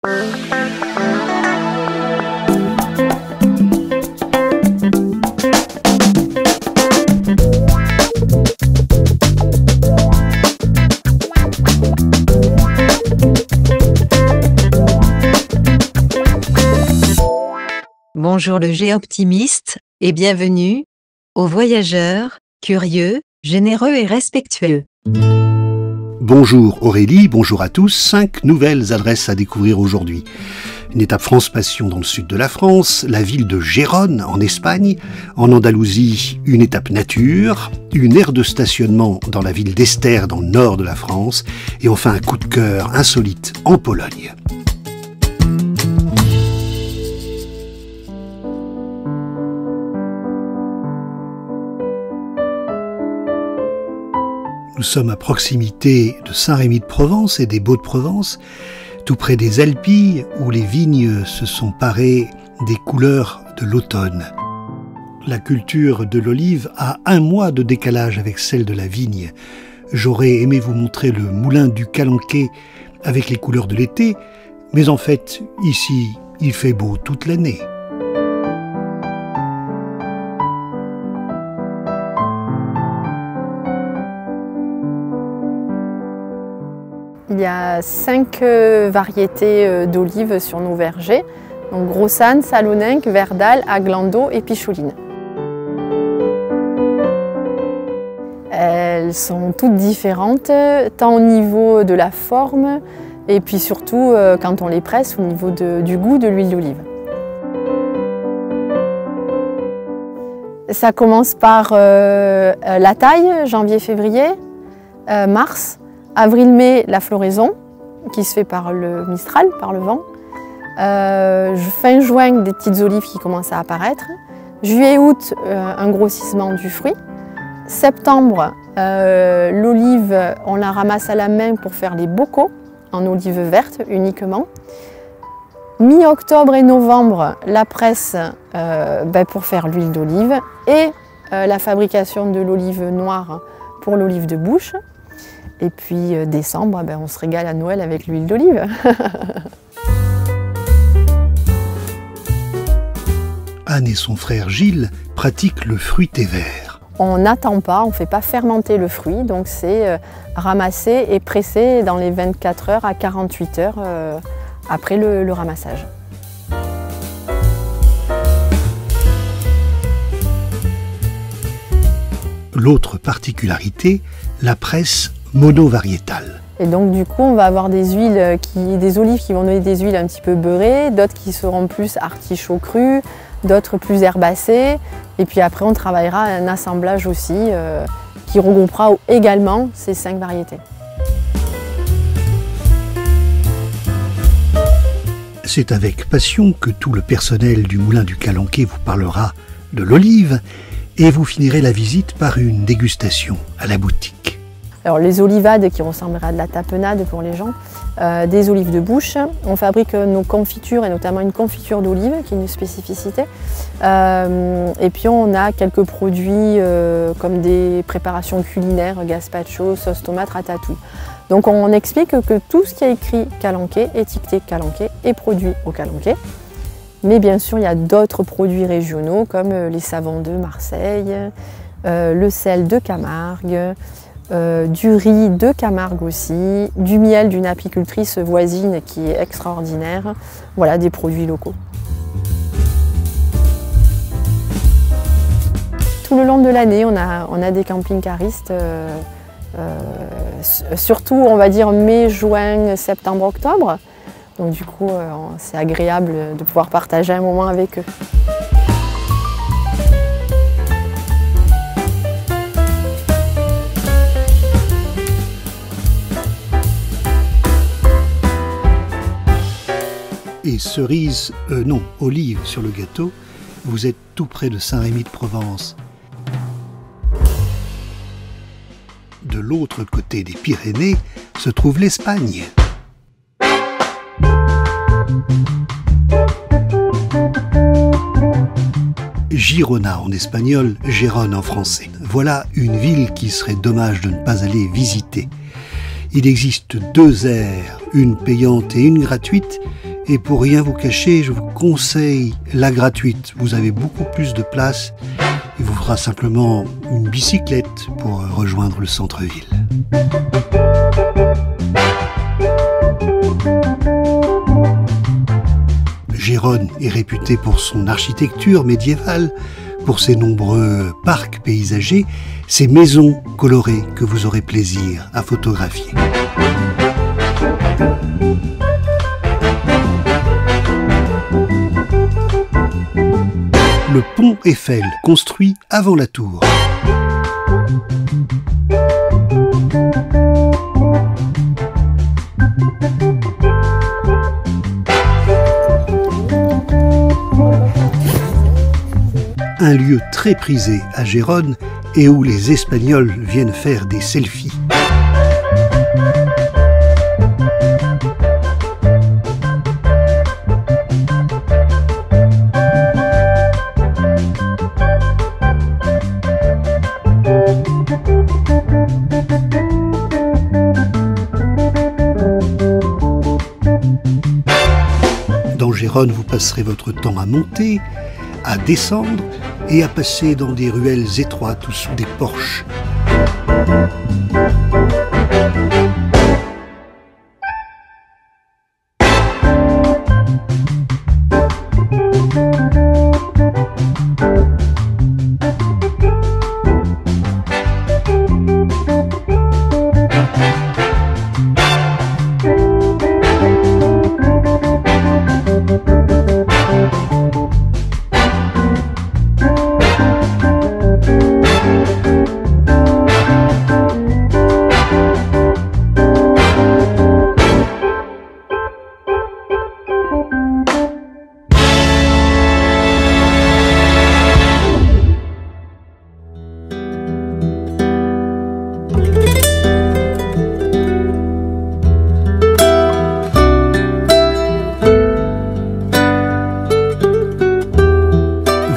Bonjour le géoptimiste, et bienvenue aux voyageurs, curieux, généreux et respectueux. Bonjour Aurélie, bonjour à tous. 5 nouvelles adresses à découvrir aujourd'hui. Une étape France Passion dans le sud de la France, la ville de Gérone en Espagne, en Andalousie, une étape nature, une aire de stationnement dans la ville d'Esther dans le nord de la France, et enfin un coup de cœur insolite en Pologne. Nous sommes à proximité de Saint-Rémy-de-Provence et des Baux-de-Provence, tout près des Alpilles, où les vignes se sont parées des couleurs de l'automne. La culture de l'olive a 1 mois de décalage avec celle de la vigne. J'aurais aimé vous montrer le moulin du Calanquet avec les couleurs de l'été, mais en fait, ici, il fait beau toute l'année. Il y a 5 variétés d'olives sur nos vergers, donc Grossanne, Salonninque, Verdal, Aglando et Picholine. Elles sont toutes différentes, tant au niveau de la forme et puis surtout quand on les presse au niveau du goût de l'huile d'olive. Ça commence par la taille, janvier-février, mars. Avril-mai, la floraison, qui se fait par le mistral, par le vent. Fin juin, des petites olives qui commencent à apparaître. Juillet-août, un grossissement du fruit. Septembre, l'olive, on la ramasse à la main pour faire les bocaux, en olive verte uniquement. Mi-octobre et novembre, la presse pour faire l'huile d'olive. Et la fabrication de l'olive noire pour l'olive de bouche. Et puis décembre, on se régale à Noël avec l'huile d'olive. Anne et son frère Gilles pratiquent le fruité vert. On n'attend pas, on ne fait pas fermenter le fruit, donc c'est ramasser et presser dans les 24 heures à 48 heures après le ramassage. L'autre particularité, la presse monovariétale. Et donc du coup on va avoir des olives qui vont donner des huiles un petit peu beurrées, d'autres qui seront plus artichauts crus, d'autres plus herbacées. Et puis après on travaillera un assemblage aussi qui regroupera également ces 5 variétés. C'est avec passion que tout le personnel du moulin du Calanquet vous parlera de l'olive et vous finirez la visite par une dégustation à la boutique. Alors les olivades qui ressembleraient à de la tapenade pour les gens, des olives de bouche. On fabrique nos confitures et notamment une confiture d'olive qui est une spécificité. Et puis on a quelques produits comme des préparations culinaires, gazpacho, sauce tomate, ratatouille. Donc on explique que tout ce qui est écrit Calanquet, étiqueté Calanquet est produit au Calanquet. Mais bien sûr il y a d'autres produits régionaux comme les savons de Marseille, le sel de Camargue, du riz de Camargue aussi, du miel d'une apicultrice voisine qui est extraordinaire. Voilà, des produits locaux. Tout le long de l'année, on a des camping-caristes, surtout on va dire mai, juin, septembre, octobre. Donc du coup, c'est agréable de pouvoir partager un moment avec eux. Et cerise, non, olive sur le gâteau, vous êtes tout près de Saint-Rémy-de-Provence. De l'autre côté des Pyrénées se trouve l'Espagne. Girona en espagnol, Gérone en français. Voilà une ville qui serait dommage de ne pas aller visiter. Il existe 2 aires, une payante et une gratuite, Et pour rien vous cacher, je vous conseille la gratuite. Vous avez beaucoup plus de place. Il vous fera simplement une bicyclette pour rejoindre le centre-ville. Gérone est réputée pour son architecture médiévale, pour ses nombreux parcs paysagers, ses maisons colorées que vous aurez plaisir à photographier. Le pont Eiffel, construit avant la tour. Un lieu très prisé à Gérone et où les Espagnols viennent faire des selfies. Dans Gérone, vous passerez votre temps à monter, à descendre et à passer dans des ruelles étroites ou sous des porches.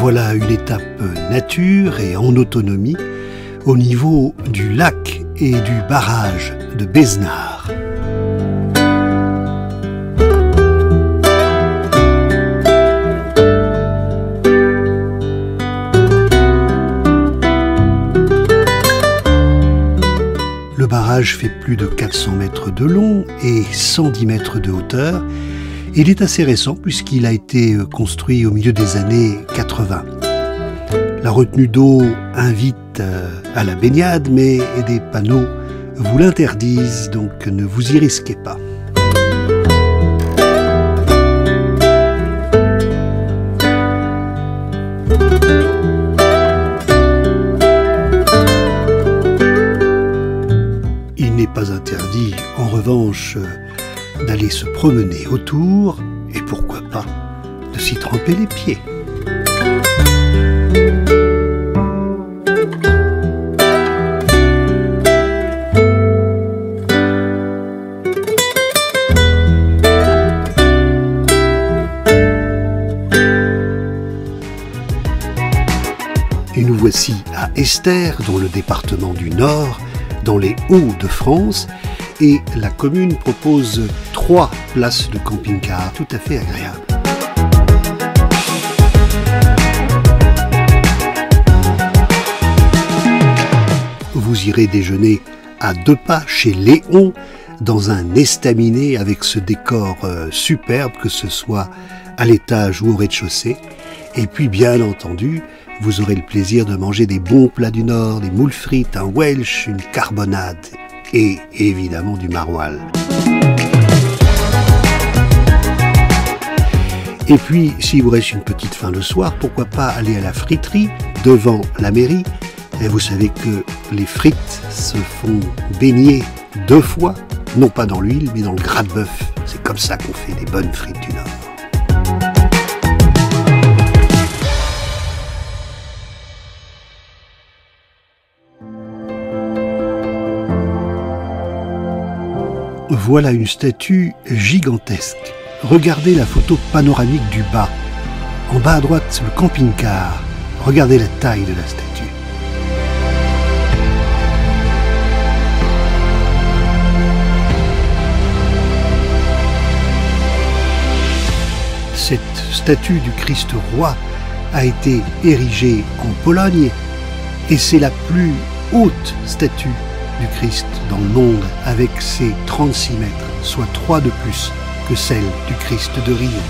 Voilà une étape nature et en autonomie au niveau du lac et du barrage de Besnard. Le barrage fait plus de 400 mètres de long et 110 mètres de hauteur. Il est assez récent puisqu'il a été construit au milieu des années 80. La retenue d'eau invite à la baignade, mais des panneaux vous l'interdisent, donc ne vous y risquez pas. Il n'est pas interdit, en revanche, d'aller se promener autour et pourquoi pas de s'y tremper les pieds. Et nous voici à Esther, dans le département du Nord, dans les Hauts-de-France, et la commune propose 3 places de camping-car tout à fait agréables. Vous irez déjeuner à 2 pas chez Léon, dans un estaminet avec ce décor superbe, que ce soit à l'étage ou au rez-de-chaussée. Et puis bien entendu, vous aurez le plaisir de manger des bons plats du Nord, des moules frites, un Welsh, une carbonade et évidemment du maroilles. Et puis, s'il vous reste une petite faim le soir, pourquoi pas aller à la friterie devant la mairie. Et vous savez que les frites se font baigner 2 fois, non pas dans l'huile, mais dans le gras de bœuf. C'est comme ça qu'on fait des bonnes frites du Nord. Voilà une statue gigantesque. Regardez la photo panoramique du bas. En bas à droite, c'est le camping-car. Regardez la taille de la statue. Cette statue du Christ roi a été érigée en Pologne et c'est la plus haute statue du Christ dans le monde avec ses 36 mètres, soit 3 de plus que celle du Christ de Rio.